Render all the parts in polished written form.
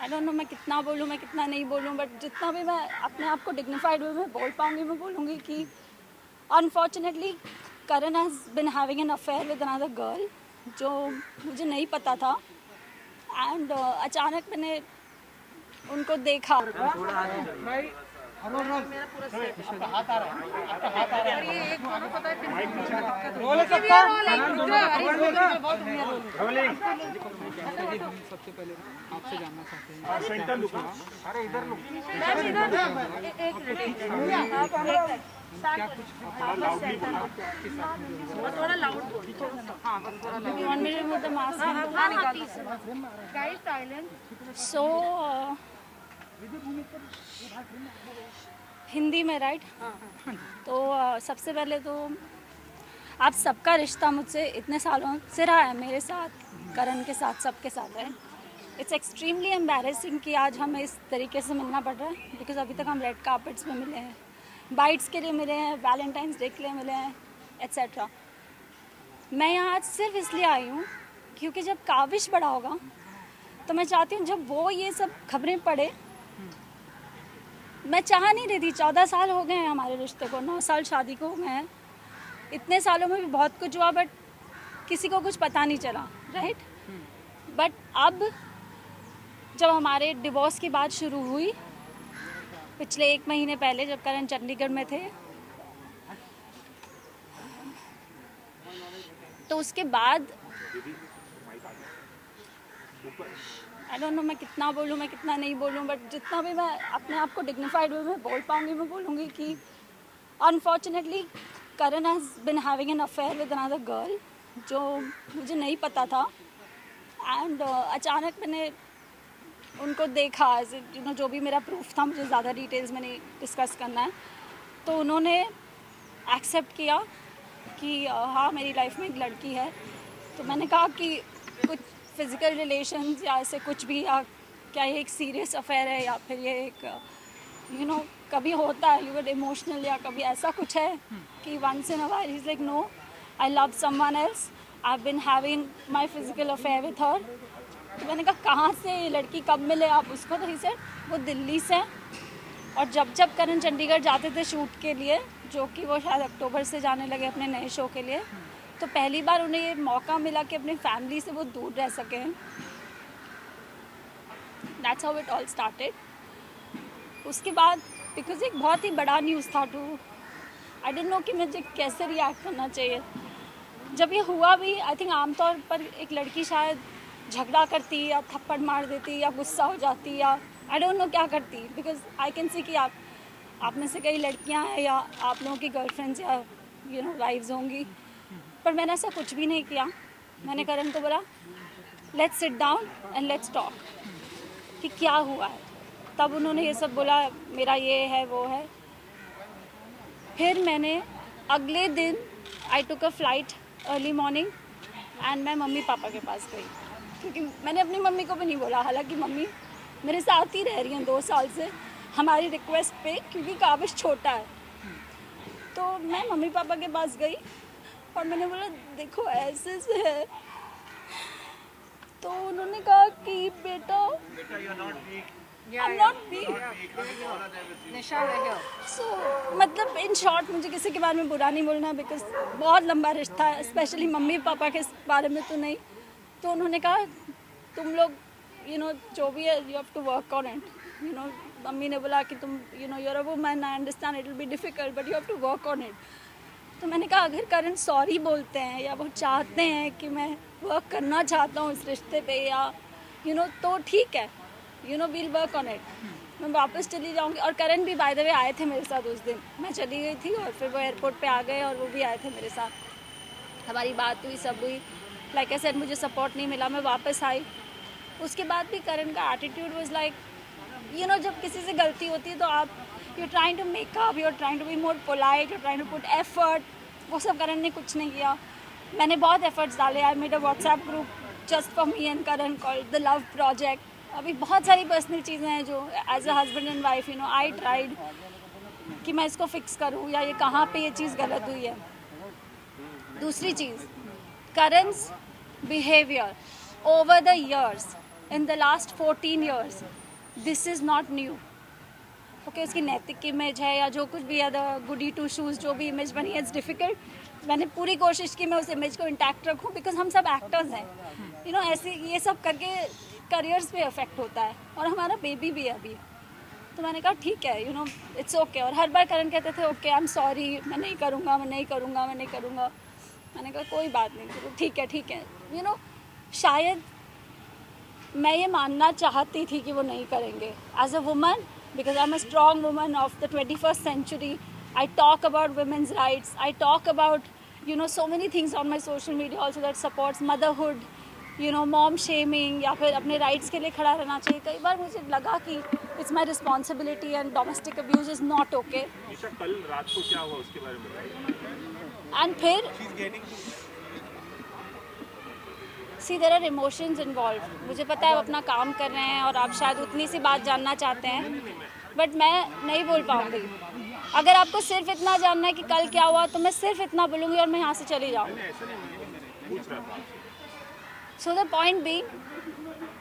I don't know मैं कितना बोलूँ, मैं कितना नहीं बोलूँ, बट जितना भी मैं अपने आप को डिग्निफाइड वे में बोल पाऊँगी मैं बोलूँगी कि unfortunately Karan has been having an affair with another girl, जो मुझे नहीं पता था। एंड अचानक मैंने उनको देखा। सबसे पहले आपसे जानना चाहते हैं क्या कुछ थोड़ा लाउड सो हिंदी में राइट। तो सबसे पहले तो आप सबका रिश्ता मुझसे इतने सालों से रहा है, मेरे साथ, करण के साथ, सबके साथ है। इट्स एक्सट्रीमली एम्बैरेसिंग कि आज हमें इस तरीके से मिलना पड़ रहा है, बिकॉज अभी तक हम रेड कार्पेट्स पे मिले हैं, बाइट्स के लिए मिले हैं, वैलेंटाइंस डे के लिए मिले हैं, एट्सेट्रा। मैं यहाँ आज सिर्फ इसलिए आई हूँ क्योंकि जब काविश बड़ा होगा तो मैं चाहती हूँ जब वो ये सब खबरें पढ़े। मैं चाह नहीं रही थी, 14 साल हो गए हैं हमारे रिश्ते को, 9 साल शादी को हो गए हैं। इतने सालों में भी बहुत कुछ हुआ, बट किसी को कुछ पता नहीं चला, राइट। बट अब जब हमारे डिवोर्स की बात शुरू हुई पिछले 1 महीने पहले, जब करण चंडीगढ़ में थे, तो उसके बाद आई डोंट नो मैं कितना बोलूँ, मैं कितना नहीं बोलूँ, बट जितना भी मैं अपने आप को डिग्निफाइड वे में बोल पाऊँगी मैं बोलूँगी कि unfortunately Karan has been having an affair with another girl, जो मुझे नहीं पता था। एंड अचानक मैंने उनको देखा, यू नो, जो भी मेरा प्रूफ था, मुझे ज़्यादा डिटेल्स में नहीं डिस्कस करना है, तो उन्होंने एक्सेप्ट किया कि हाँ मेरी लाइफ में एक लड़की है। तो मैंने कहा कि कुछ फिज़िकल रिलेशंस या ऐसे कुछ भी, या क्या ये एक सीरियस अफेयर है, या फिर ये एक यू नो कभी होता है, यू गेट इमोशनल, या कभी ऐसा कुछ है कि once in a while he is like no, I love someone else, I have been having my physical affair with her. तो मैंने कहा कहाँ से ये लड़की, कब मिले आप उसको? तो ही सेड वो दिल्ली से। और जब जब करण चंडीगढ़ जाते थे शूट के लिए, जो कि वो शायद अक्टूबर से जाने लगे अपने नए शो के लिए, तो पहली बार उन्हें ये मौका मिला कि अपनी फैमिली से वो दूर रह सकें। That's how it all started. उसके बाद बिकॉज एक बहुत ही बड़ा न्यूज़ था, टू आई डोंट नो कि मुझे कैसे रिएक्ट करना चाहिए। जब ये हुआ भी, आई थिंक आमतौर पर एक लड़की शायद झगड़ा करती, या थप्पड़ मार देती, या गुस्सा हो जाती, या आई डोंट नो क्या करती, बिकॉज आई कैन सी कि आप में से कई लड़कियां हैं, या आप लोगों की गर्लफ्रेंड्स या यू नो वाइफ्स होंगी, पर मैंने ऐसा कुछ भी नहीं किया। मैंने करण को बोला let's sit down and let's talk कि क्या हुआ है। तब उन्होंने ये सब बोला, मेरा ये है वो है। फिर मैंने अगले दिन I took a flight early morning and मैं मम्मी पापा के पास गई, क्योंकि मैंने अपनी मम्मी को भी नहीं बोला, हालांकि मम्मी मेरे साथ ही रह रही हैं 2 साल से हमारी रिक्वेस्ट पे, क्योंकि काविश छोटा है। तो मैं मम्मी पापा के पास गई और मैंने बोला देखो ऐसे से है। तो उन्होंने कहा कि बेटा I'm not weak. So, मतलब इन शॉर्ट मुझे किसी के बारे में बुरा नहीं बोलना, बिकॉज बहुत लंबा रिश्ता है, स्पेशली मम्मी पापा के बारे में तो नहीं। तो उन्होंने कहा तुम लोग यू नो जो भी है you have to work on it, you know. Mummy ने बोला कि तुम you know you're a woman, I understand it will be difficult but you have to work on it. तो मैंने कहा अगर करण सॉरी बोलते हैं, या वो चाहते हैं कि मैं वर्क करना चाहता हूँ इस रिश्ते पे, या यू नो, तो ठीक है, you know we'll work on it. मैं वापस चली जाऊँगी। और करण भी बाय द वे आए थे मेरे साथ उस दिन, मैं चली गई थी और फिर वो एयरपोर्ट पे आ गए और वो भी आए थे मेरे साथ, हमारी बात हुई, सब हुई। लाइक आई सेड मुझे सपोर्ट नहीं मिला, मैं वापस आई। उसके बाद भी करण का attitude was like you know, जब किसी से गलती होती है तो आप you trying to make up, you trying to be more polite, you trying to put effort. वो सब करण ने कुछ नहीं किया। मैंने बहुत एफर्ट्स डाले। I made a WhatsApp group just for me and Karan called the love project. अभी बहुत सारी पर्सनल चीज़ें हैं जो as a husband and wife you know I tried कि मैं इसको फिक्स करूँ, या ये कहाँ पे ये चीज़ गलत हुई है। दूसरी चीज़, करण's behaviour over the years, in the last 14 years, this is not new. Okay उसकी नैतिक इमेज है या जो कुछ भी है, द गुडी टू शूज़ जो भी इमेज बनी है, इट्स डिफ़िकल्ट. मैंने पूरी कोशिश की मैं उस इमेज को इंटैक्ट रखूं, बिकॉज हम सब एक्टर्स हैं. यू नो ऐसे ये सब करके करियर्स पे अफेक्ट होता है, और हमारा बेबी भी है अभी. तो मैंने कहा ठीक है, यू नो इट्स ओके. और हर बार करण कहते थे ओके आई एम सॉरी, मैं नहीं करूँगा, मैं नहीं करूँगा, मैं नहीं करूँगा. मैंने कहा कोई बात नहीं, चलो ठीक है. यू नो शायद मैं ये मानना चाहती थी कि वो नहीं करेंगे. As a woman, because I'm a strong woman of the 21st century, I talk about women's rights, I talk about, you know, so many things on my social media also that supports motherhood, you know, mom shaming, या फिर अपने rights के लिए खड़ा रहना चाहिए. कई बार मुझे लगा कि it's my responsibility and domestic abuse is not okay. Isha, कल रात को क्या हुआ उसके बारे में बताइए. And फिर सी देयर आर इमोशंस इन्वॉल्व. मुझे पता है आप अपना काम कर रहे हैं और आप शायद उतनी सी बात जानना चाहते हैं, बट मैं नहीं बोल पाऊँगी. अगर आपको सिर्फ इतना जानना है कि कल क्या हुआ, तो मैं सिर्फ इतना बोलूँगी और मैं यहाँ से चली जाऊँगी. सो द पॉइंट बी,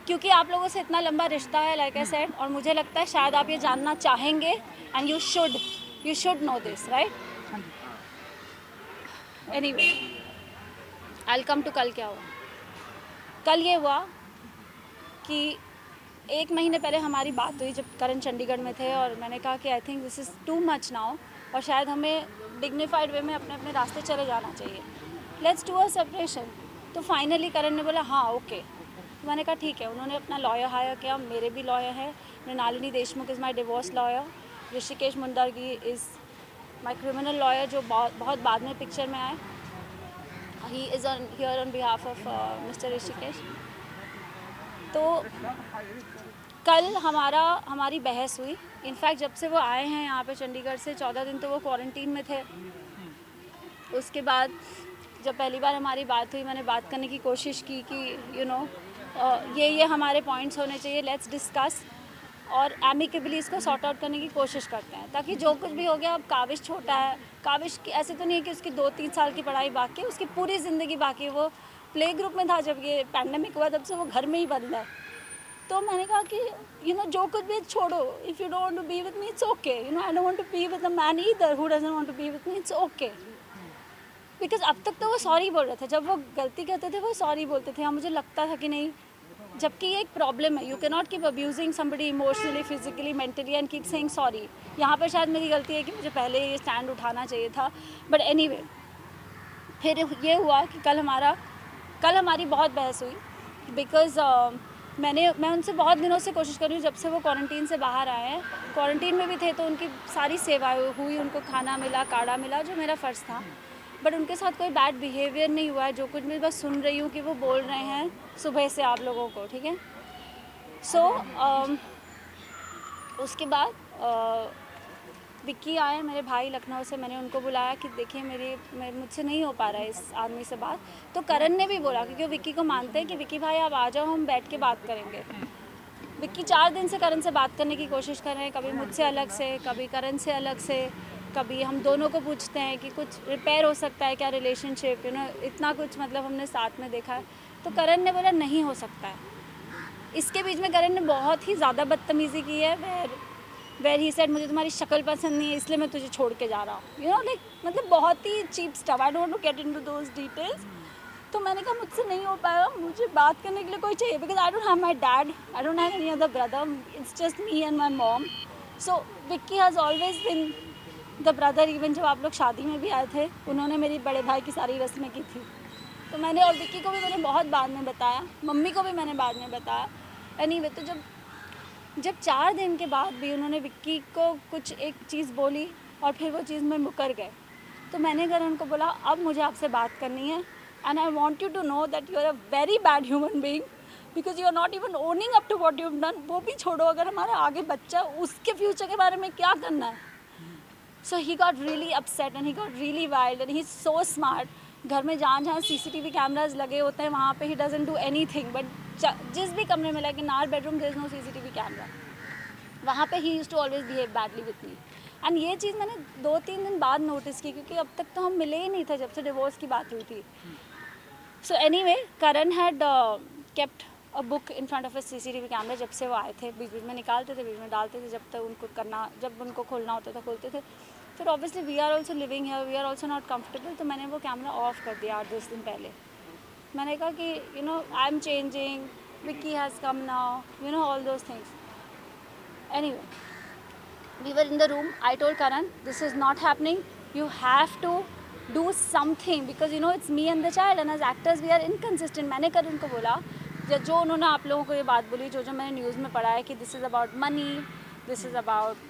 क्योंकि आप लोगों से इतना लंबा रिश्ता है, लाइक आई सेड, और मुझे लगता है शायद आप ये जानना चाहेंगे, and you should know this, right. Anyway, I will come to कल क्या हुआ. कल ये हुआ कि 1 महीने पहले हमारी बात हुई जब करण चंडीगढ़ में थे, और मैंने कहा कि I think this is too much now, और शायद हमें डिग्निफाइड वे में अपने अपने रास्ते चले जाना चाहिए. Let's do a separation. तो फाइनली करण ने बोला हाँ ओके. तो मैंने कहा ठीक है. उन्होंने अपना लॉयर हायर किया, मेरे भी लॉयर हैं. Mrinalini Deshmukh is my divorce lawyer. Rishikesh Mundargi is my criminal lawyer, जो बहुत बाद में पिक्चर में आए. He is here on behalf of Mr. Rishikesh. तो कल हमारी बहस हुई. इनफैक्ट जब से वो आए हैं यहाँ पे चंडीगढ़ से 14 दिन तो वो क्वारंटीन में थे. उसके बाद जब पहली बार हमारी बात हुई, मैंने बात करने की कोशिश की कि यू नो ये हमारे पॉइंट्स होने चाहिए, लेट्स डिस्कस, और एमिकेबली इसको सॉर्ट आउट करने की कोशिश करते हैं, ताकि जो कुछ भी हो गया. अब काविश छोटा है, काविश की ऐसे तो नहीं है कि उसकी 2-3 साल की पढ़ाई बाकी है, उसकी पूरी ज़िंदगी बाकी है. वो प्ले ग्रुप में था जब ये पैंडेमिक हुआ, तब से वो घर में ही बंद है. तो मैंने कहा कि यू नो जो कुछ भी छोड़ो, if you don't want to be with me it's okay. You know I don't want to be with a man either who doesn't want to be with me, it's okay. Because अब तक तो वो sorry बोल रहे थे. जब वो गलती करते थे वो सॉरी बोलते थे. हाँ, मुझे लगता था कि नहीं, जबकि ये एक प्रॉब्लम है. You can not keep abusing somebody emotionally, physically, mentally and keep saying sorry. यहाँ पर शायद मेरी गलती है कि मुझे पहले ये स्टैंड उठाना चाहिए था. बट एनीवे, फिर ये हुआ कि कल हमारी बहुत बहस हुई. बिकॉज मैं उनसे बहुत दिनों से कोशिश कर रही हूँ, जब से वो क्वारंटीन से बाहर आए हैं. क्वारंटीन में भी थे तो उनकी सारी सेवाएं हुई, उनको खाना मिला, काढ़ा मिला, जो मेरा फ़र्ज़ था. बट उनके साथ कोई बैड बिहेवियर नहीं हुआ है. जो कुछ मैं बस सुन रही हूँ कि वो बोल रहे हैं सुबह से आप लोगों को, ठीक है. सो उसके बाद विक्की आए, मेरे भाई लखनऊ से. मैंने उनको बुलाया कि देखिए मुझसे नहीं हो पा रहा है इस आदमी से बात. तो करण ने भी बोला, क्योंकि वो विक्की को मानते हैं, कि विक्की भाई आप आ जाओ, हम बैठ के बात करेंगे. विक्की 4 दिन से करण से बात करने की कोशिश कर रहे हैं, कभी मुझसे अलग से, कभी करण से अलग से, कभी हम दोनों को पूछते हैं कि कुछ रिपेयर हो सकता है क्या रिलेशनशिप, यू नो, इतना कुछ मतलब हमने साथ में देखा है. तो करण ने बोला नहीं हो सकता है. इसके बीच में करण ने बहुत ही ज़्यादा बदतमीज़ी की है. वेर ही सेड मुझे तुम्हारी शक्ल पसंद नहीं है, इसलिए मैं तुझे छोड़ के जा रहा हूँ. यू नो लाइक, मतलब बहुत ही cheap stuff. I don't to get into those details. तो मैंने कहा मुझसे नहीं हो पाएगा, मुझे बात करने के लिए कोई चाहिए. Because I don't have my dad, I don't have any other brother, it's just me and my mom. So Vicky has always been the brother. Even जब आप लोग शादी में भी आए थे, उन्होंने मेरी बड़े भाई की सारी रस्में की थी. तो मैंने, और विक्की को भी मैंने बहुत बाद में बताया, मम्मी को भी मैंने बाद में बताया. एनीवे, तो जब 4 दिन के बाद भी उन्होंने विक्की को कुछ एक चीज़ बोली और फिर वो चीज़ में मुकर गए, तो मैंने करण को बोला अब मुझे आपसे बात करनी है, and I want you to know that you are a very bad human being, because you are not even owning up to what you have done. वो भी छोड़ो, अगर हमारा आगे बच्चा, उसके फ्यूचर के बारे में क्या करना है. So he got really upset and he got really wild and he is so smart. घर में जहाँ CCTV कैमराज लगे होते हैं वहाँ पे he doesn't do anything. बट जिस भी कमरे में, like in our bedroom there is no CCTV camera, वहाँ पे he used to always behave badly with me. And ये चीज़ मैंने 2-3 दिन बाद नोटिस की, क्योंकि अब तक तो हम मिले ही नहीं थे जब से डिवोर्स की बात हुई थी. So anyway, Karan had kept a book in front of a CCTV camera जब से वो आए थे, बीच बीच में निकालते थे, बीच में डालते थे, जब तक उनको करना, जब उनको खोलना होता था खोलते थे. फिर obviously we are also living here, we are also not comfortable, तो मैंने वो कैमरा ऑफ कर दिया 8-10 दिन पहले. मैंने कहा कि you know I am changing, Vicky has come now, you know all those things. Anyway, we were in the room. I told Karan, this is not happening, you have to do something because you know it's me and the child and as actors we are inconsistent. मैंने Karan को बोला, जो उन्होंने आप लोगों को ये बात बोली, जो मैंने न्यूज़ में पढ़ा है कि this is about money, this is about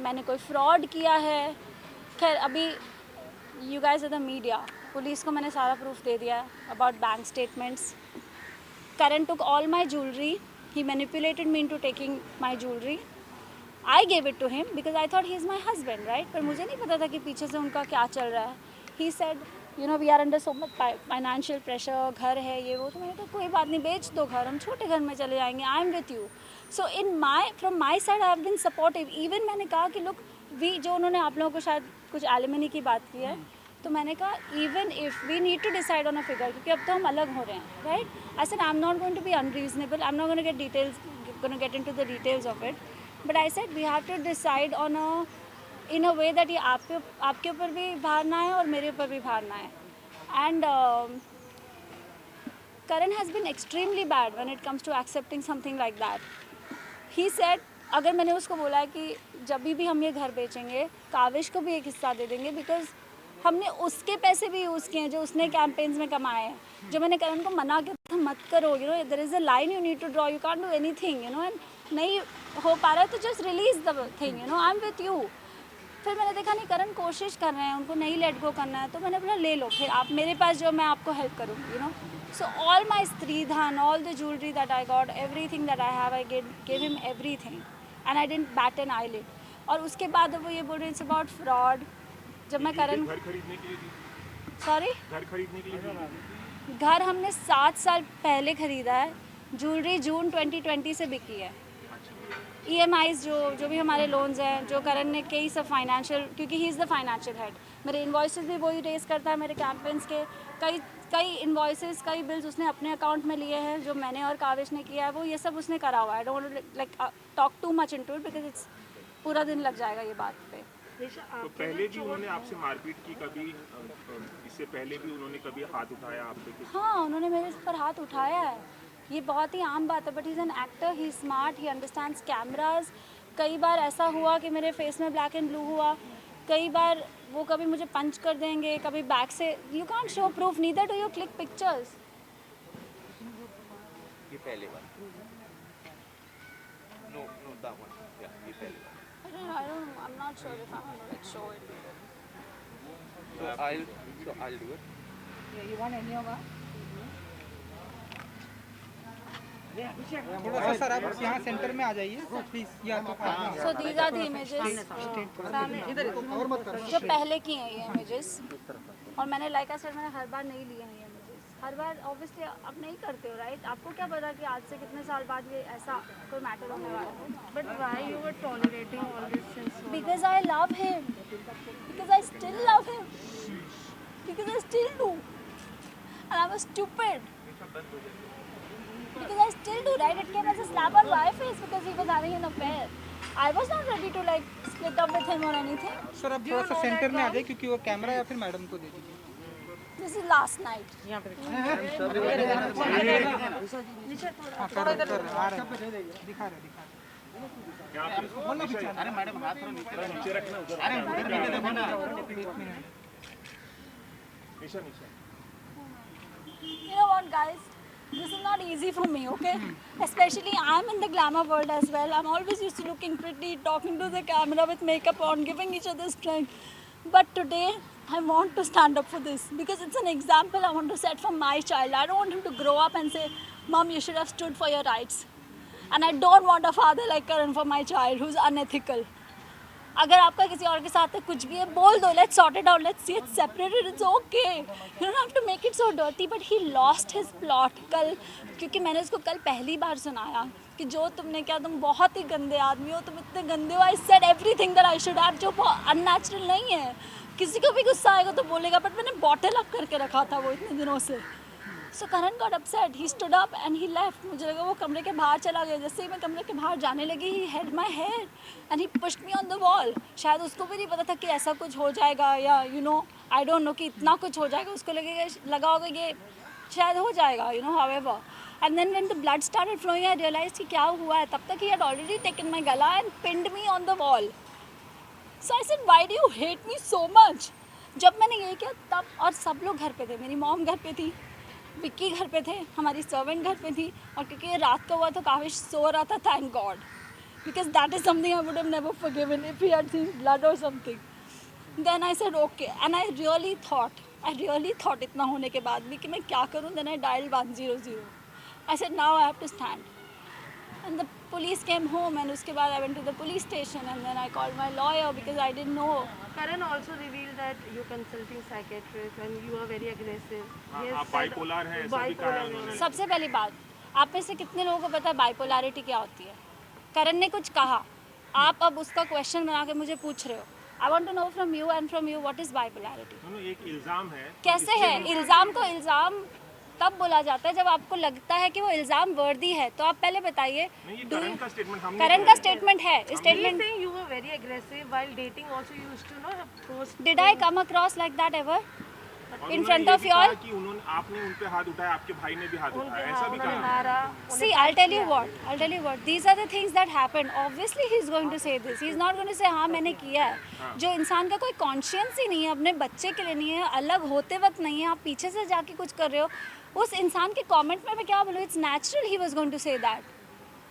मैंने कोई फ्रॉड किया है. खैर अभी you guys are the media, police को मैंने सारा प्रूफ दे दिया about bank statements. Karan took all my jewelry, he manipulated me into taking my jewelry. I gave it to him because I thought he is my husband, right? पर मुझे नहीं पता था कि पीछे से उनका क्या चल रहा है. He said, you know, we are under so much financial pressure, घर है ये वो. तो मैंने कहा कोई बात नहीं, बेच दो घर, हम छोटे घर में चले जाएंगे. I am with you. So from my side I have been supportive. Even मैंने कहा कि look, जो उन्होंने आप लोगों को शायद कुछ एलिमनी की बात की है, तो मैंने कहा even if we need to decide on a figure, क्योंकि अब तो हम अलग हो रहे हैं, right? I said I'm not going to be unreasonable. I'm not going to get into the details of it. But I said we have to decide in a way that ये आपके ऊपर भी भार ना आए और मेरे ऊपर भी भार ना आए. And Karan has been extremely bad when it comes to accepting something like that. He said अगर मैंने उसको बोला है कि जब भी हम ये घर बेचेंगे, काविश को भी एक हिस्सा दे देंगे बिकॉज हमने उसके पैसे भी यूज़ किए हैं जो उसने कैंपेन्स में कमाए हैं. जो मैंने करण को मना किया था मत करो, you know there is a line you need to draw, you can't do anything, you know. And नहीं हो पा रहा है तो just release the thing, you know, I am with you. फिर मैंने देखा नहीं करण कोशिश कर रहे हैं, उनको नहीं लेट गो करना है, तो मैंने बोला ले लो, फिर आप मेरे पास जो मैं आपको हेल्प करूँगी, you know. So all my स्त्रीधन, all the jewellery that I got, everything that I have, I give him everything and I didn't bat an eyelid. और उसके बाद वो ये बोल रहे इट्स अबाउट फ्रॉड. जब मैं करण घर खरीदने के लिए दी? सॉरी, घर खरीदने के लिए दी? घर हमने 7 साल पहले ख़रीदा है. ज्वेलरी जून 2020 से बिकी है. EMIs जो भी हमारे लोन्स हैं, जो करण ने कई सब फाइनेंशियल, क्योंकि he is the financial head, मेरे इन्वॉइसेस भी वही रेस करता है, मेरे कैंपेन्स के कई इन्वॉइसेस, कई बिल्स उसने अपने अकाउंट में लिए हैं जो मैंने और काविश ने किया है, वो ये सब उसने करा हुआ है. Don't like talk too much into it because it's पूरा दिन लग जाएगा ये बात पे. तो पहले भी उन्होंने आपसे मारपीट की कभी? इससे पहले भी उन्होंने कभी हाथ उठाया आप पे? हाँ, उन्होंने मेरे पर हाथ उठाया है. ये बहुत ही आम बात है, but he is an actor, he smart, he understands cameras. कई बार ऐसा हुआ कि मेरे फेस में ब्लैक एंड ब्लू हुआ, कई बार वो कभी मुझे पंच कर देंगे, कभी बैक से. You can't show proof, neither do you click pictures. ये पहले बार नो दैट वन, या ये पहले बार. I'm not sure if I'm gonna like show it. So I'll do it. You want any of that? थोड़ा सा आप यहाँ सेंटर में आ जाइए प्लीज. या तो So these are the images जो पहले की हैं ये images. और मैंने like I said, मैंने हर बार नहीं लिए हैं ये images. हर बार obviously आप नहीं करते हो, right? आपको क्या पता कि आज से कितने साल बाद ये ऐसा कोई मैटर होने वाला है. But why you were tolerating all this since so long? Because I love him. Because I still love him. Because I still do. And I was stupid. Because I still do, right? It came as a slap on my face because he was having an affair. I was not ready to like split up with him or anything. Sir अब थोड़ा सा centre में आ जाए क्योंकि वो camera या फिर madam को दे दीजिए. This is last night. हाँ, थोड़ा इधर आ रहे हैं, दिखा रहे. अरे मैडम हाथ थोड़ा नीचे रखना. अरे उधर देखो ना. एक minute. Nisha You know what, guys? This is not easy for me, okay? Especially I'm in the glamour world as well. I'm always used to looking pretty, talking to the camera with makeup on, giving each other strength. But today, I want to stand up for this because it's an example I want to set for my child. I don't want him to grow up and say, Mom, you should have stood for your rights. And I don't want a father like Karan for my child who's unethical. अगर आपका किसी और के साथ कुछ भी है बोल दो, let's sort it out, let's see it separated, it's okay, you don't have to make it so dirty. But he lost his plot कल, क्योंकि मैंने उसको कल पहली बार सुनाया कि जो तुमने किया, तुम बहुत ही गंदे आदमी हो, तुम इतने गंदे हो. I said everything that I should have, जो अननेचुरल नहीं है. किसी को भी गुस्सा आएगा तो बोलेगा, बट मैंने बॉटल अप करके रखा था वो इतने दिनों से. So Karan got upset. He stood up and he left. मुझे लगा वो कमरे के बाहर चला गया. जैसे ही मैं कमरे के बाहर जाने लगी, he held my hair and he pushed me on the wall. शायद उसको भी नहीं पता था कि ऐसा कुछ हो जाएगा या I don't know कि इतना कुछ हो जाएगा. उसको लगा होगा ये शायद हो जाएगा, however. And then when the blood started flowing, I realized कि क्या हुआ है. तब तक he had already taken my gala and pinned me on the wall. So I said, why do you hate me so much? जब मैंने ये किया तब, और सब लोग घर पे थे. मेरी मॉम घर पे थी, विक्की घर पे थे, हमारी सर्वेंट घर पे थी. और क्योंकि ये रात का हुआ तो काविश सो रहा था, thank God, because that is something I would have never forgiven if he had seen blood और something. Then I said okay, and I really thought इतना होने के बाद भी कि मैं क्या करूँ. Then I dialled 100. I said now I have to stand. And the police came home, and उसके बाद I went to the police station, and then I called my lawyer because I didn't know. Karan also revealed that you're consulting psychiatrist and you are very aggressive. He has आप said- bipolar हैं, ऐसा भी कहा उन्होंने. सबसे पहली बात, आप में से कितने लोगों को पता है बाइपोलैरिटी क्या होती है? करण ने कुछ कहा, आप अब उसका क्वेश्चन बना के मुझे पूछ रहे हो. I want to know from you and from you what is bipolarity. एक इल्जाम है. कैसे है? इल्ज़ाम को इल्ज़ाम तब बोला जाता है जब आपको लगता है कि वो इल्ज़ाम वर्दी है. तो आप पहले बताइए. नहीं, ये करण का स्टेटमेंट हमने करण का स्टेटमेंट है. He's statement. saying you were very aggressive while dating. Also, you used to post. Did I come across like that ever और in उन्होंने front ये of भी you कहा all? कि उन्होंने उन पे हाथ उठाया, आपके भाई ने भी हाथ उनके उठाया, ऐसा भी उन्होंने कहा. मारा. See, I'll tell you what. These are the things that happened. Obviously, he's going to say this. He's not going to say हाँ मैंने किया है. जो इंसान का कोई कॉन्शियंस ही नहीं है, अपने बच्चे के लिए नहीं है, अलग होते वक्त नहीं है, आप पीछे से जाके कुछ कर रहे हो, उस इंसान के कमेंट में मैं क्या बोलूँ? It's natural he was going to say that.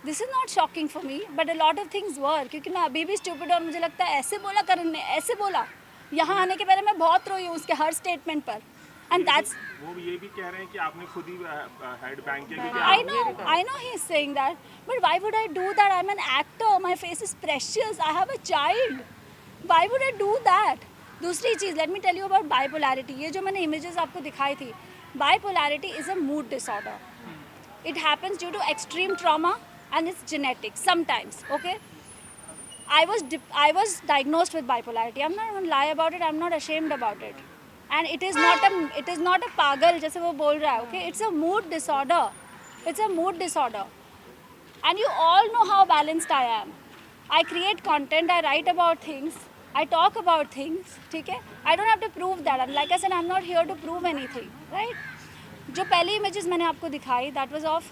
This is not shocking for me, but a lot of things were. क्योंकि मैं अभी भी स्टूपिड, और मुझे लगता है ऐसे बोला करण ने, ऐसे बोला. यहाँ आने के पहले मैं बहुत रोई हूँ उसके हर स्टेटमेंट पर. एंड दैट्स, वो ये भी कह रहे हैं कि आपने खुद ही हेड बैंक किया, क्योंकि I know he is saying that, but why would I do that? I'm an actor. My face is precious. I have a child. Why would I do that? दूसरी चीज़, let me tell you about bipolarity. ये जो मैंने images आपको दिखाई थी, bipolarity is a mood disorder. It happens due to extreme trauma and it's genetic sometimes. Okay. I was diagnosed with bipolarity. I'm not going to lie about it. I'm not ashamed about it. And it is not a पागल जैसे वो बोल रहा है. Okay, it's a mood disorder. It's a mood disorder. And you all know how balanced I am. I create content. I write about things. I talk about things. ठीक है? I don't have to prove that. And like I said, I'm not here to prove anything. Right? जो पहली images मैंने आपको दिखाई, that was of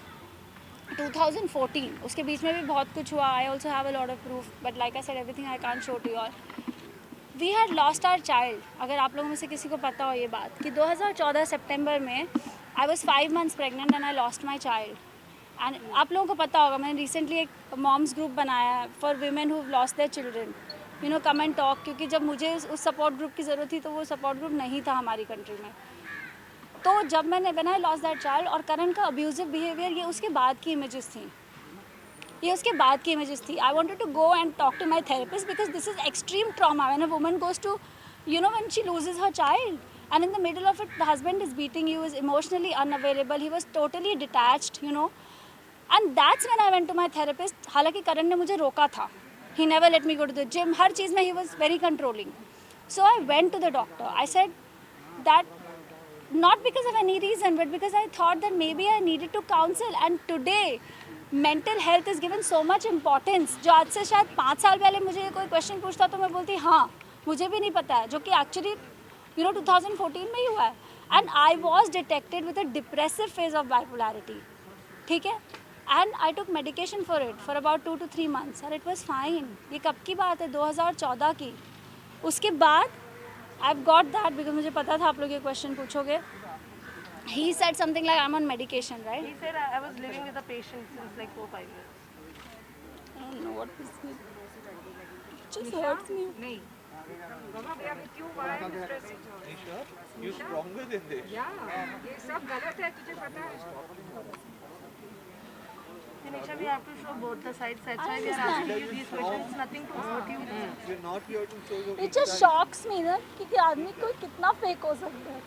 2014. उसके बीच में भी बहुत कुछ हुआ. I also have a lot of proof. But like I said, everything I can't show to you all. We had lost our child. अगर आप लोगों में से किसी को पता हो ये बात कि 2014 सितंबर में I was 5 months pregnant and I lost my child. And आप लोगों को पता होगा, मैंने recently एक moms group बनाया है for women who've lost their children. Come and talk. क्योंकि जब मुझे उस support group की ज़रूरत थी तो वो support group नहीं था हमारी country में. तो जब मैंने when I lost that child, और करण का abusive behavior, ये उसके बाद की images थी. ये उसके बाद की images थी. I wanted to go and talk to my therapist because this is extreme trauma. When a woman goes to, when she loses her child, and in the middle of it, the husband is beating you, is emotionally unavailable, he was totally detached, And that's when I went to my therapist. हालांकि करण ने मुझे रोका था. He never let me go to the gym. हर चीज़ में he was very controlling. So I went to the doctor. I said that not because of any reason, but because I thought that maybe I needed to counsel. And today, mental health is given so much importance. जो आज से शायद 5 साल पहले मुझे कोई question पूछता तो मैं बोलती हाँ मुझे भी नहीं पता है, जो कि एक्चुअली 2014 में ही हुआ है. And I was detected with a depressive phase of bipolarity. ठीक है. And I took medication for it for about 2 to 3 months और इट वॉज फाइन. ये कब की बात है? 2014 की. उसके बाद I have got that because मुझे पता था आप लोग ये क्वेश्चन पूछोगे. He said something like I'm on medication, right? He said I was living with a patient since like 4-5 years. I don't know what this means. It just hurts me. नहीं बाबा भैया with you why I'm stressing her? You stronger than this. Yeah, ये सब गलत है, तुझे पता है. Dinesh, we have to show both the sides. That's why we are asking you these questions. It's nothing to hurt you. We're not here to show you. It just shocks me ना कि आदमी को कितना fake हो सकता है.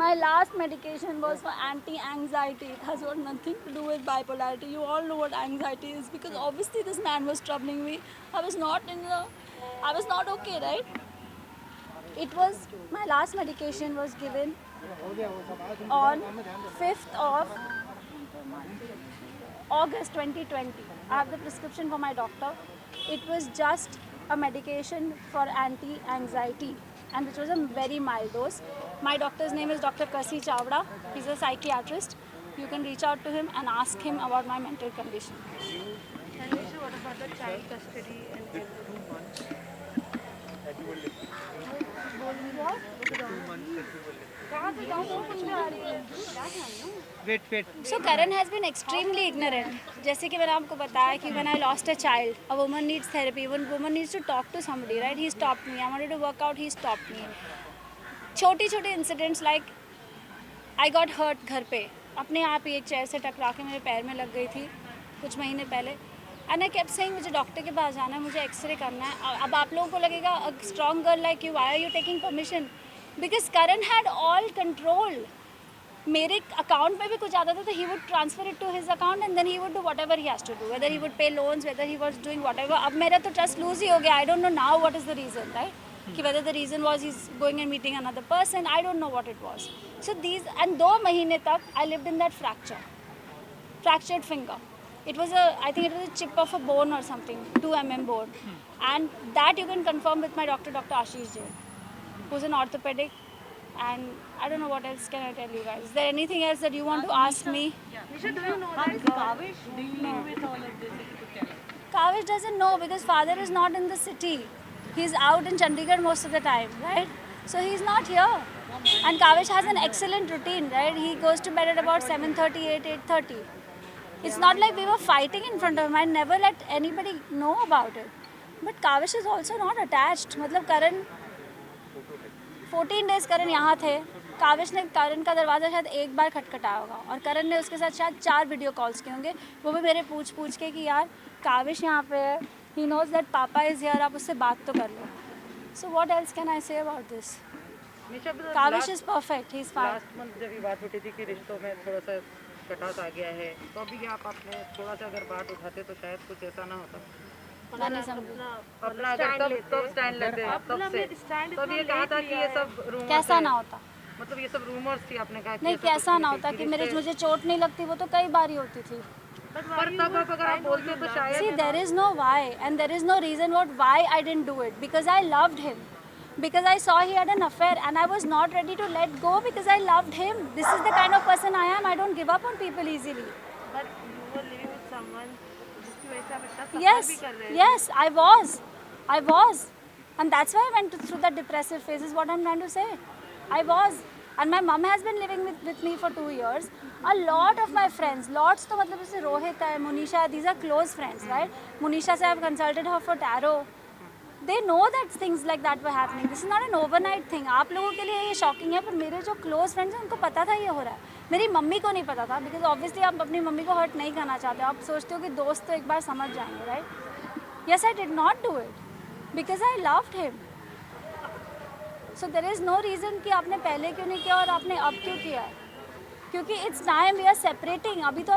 My last medication was for anti-anxiety. It has got nothing to do with bipolarity. You all know what anxiety is because obviously this man was troubling me. I was not okay, right? My last medication was given on 5th of August 2020. I have the prescription for my doctor. It was just a medication for anti-anxiety, and which was a very mild dose. My doctor's name is Dr. Kasi Chawda. He's a psychiatrist. You can reach out to him and ask him about my mental condition. And Nisha, what about the child custody and The 2 months that you were living. 2 months that you were living. So Karan has been extremely ignorant. जैसे कि मैंने आपको बताया कि when I lost a child, a woman needs therapy. One woman needs to talk to somebody, right? He stopped me. I wanted to work out. He stopped me. छोटे incidents like I got hurt घर पे. अपने आप ही एक chair से टकरा के मेरे पैर में लग गई थी कुछ महीने पहले. And I kept saying मुझे डॉक्टर के पास जाना है, मुझे एक्सरे करना है. अब आप लोगों को लगेगा a strong girl like you, why are you taking permission? Because Karan had all control. मेरे अकाउंट में भी कुछ आता था तो he would transfer it to his account and then he would do whatever he has to do, whether he would pay loans, whether he was doing whatever. अब मेरा तो trust lose ही हो गया. I don't know now what is the reason, right? कि whether the reason was he's going and meeting another person, I don't know what it was. So these, and 2 महीने तक I lived in that fractured finger. It was I think it was a chip of a bone or something, 2 mm bone, and that you can confirm with my doctor, Dr. Ashish Jain, who's an orthopedic. And I don't know what else can I tell you guys. Is there anything else that you want to ask me? Nisha, do you know that Kavish dealing with all of this, if you could tell us. Kavish doesn't know because father is not in the city. He's out in Chandigarh most of the time, right? So he's not here. And Kavish has an excellent routine, right? He goes to bed at about 7:30, 8:30. It's not like we were fighting in front of him. I never let anybody know about it. But Kavish is also not attached. मतलब Karan 14 days करण यहाँ थे. काविश ने करण का दरवाज़ा शायद एक बार खटखटाया होगा और करण ने उसके साथ शायद 4 वीडियो कॉल्स किए होंगे, वो भी मेरे पूछ के कि यार काविश यहाँ पे है, he knows that papa is here, आप उससे बात तो कर लो. So what else can I say about this? Kavish is perfect, he is fine. Last month जब ये बात उठी थी कि रिश्तों में थोड़ा सा कटास आ गया है, तो अभी आप अपने थोड़ा सा अगर बात उठाते तो शायद कुछ ऐसा ना होता. मैं नहीं समझी अपना अगर तब स्टैंड लेते हैं तब से, तब ये कहा था कि ये सब रूमर्स कैसा ना होता. मतलब ये सब रूमर्स थी, आपने कहा कि नहीं कैसा ना होता कि मुझे चोट नहीं लगती, वो तो कई बार ही होती थी. पर तब आप अगर आप बोलते तो शायद. See, there is no why and there is no reason why I didn't do it, because I loved him, because I saw he had an affair and I was not ready to let go because I loved him. This is the kind of person I am. I don't give up on people easily. But you were living with someone जिसकी वजह से आप इतना सफर Yes, भी कर रहे थे. yes, I was, and that's why I went through that depressive phase. Is what I'm trying to say. I was, and my mom has been living with me for 2 years. A lot of my friends, lots तो मतलब जैसे रोहित है, Monisha, these are close friends, right? Monisha से I've consulted her for tarot. They know that things like that were happening. This is not an overnight thing. आप लोगों के लिए ये shocking है, पर मेरे जो close friends हैं उनको पता था ये हो रहा है. मेरी मम्मी को नहीं पता था, because obviously आप अपनी मम्मी को hurt नहीं करना चाहते. आप सोचते हो कि दोस्त तो एक बार समझ जाएंगे, right? Yes, I did not do it because I loved him. So there is no reason कि आपने पहले क्यों नहीं किया और आपने अब क्यों किया है. क्योंकि it's time we are separating. अभी तो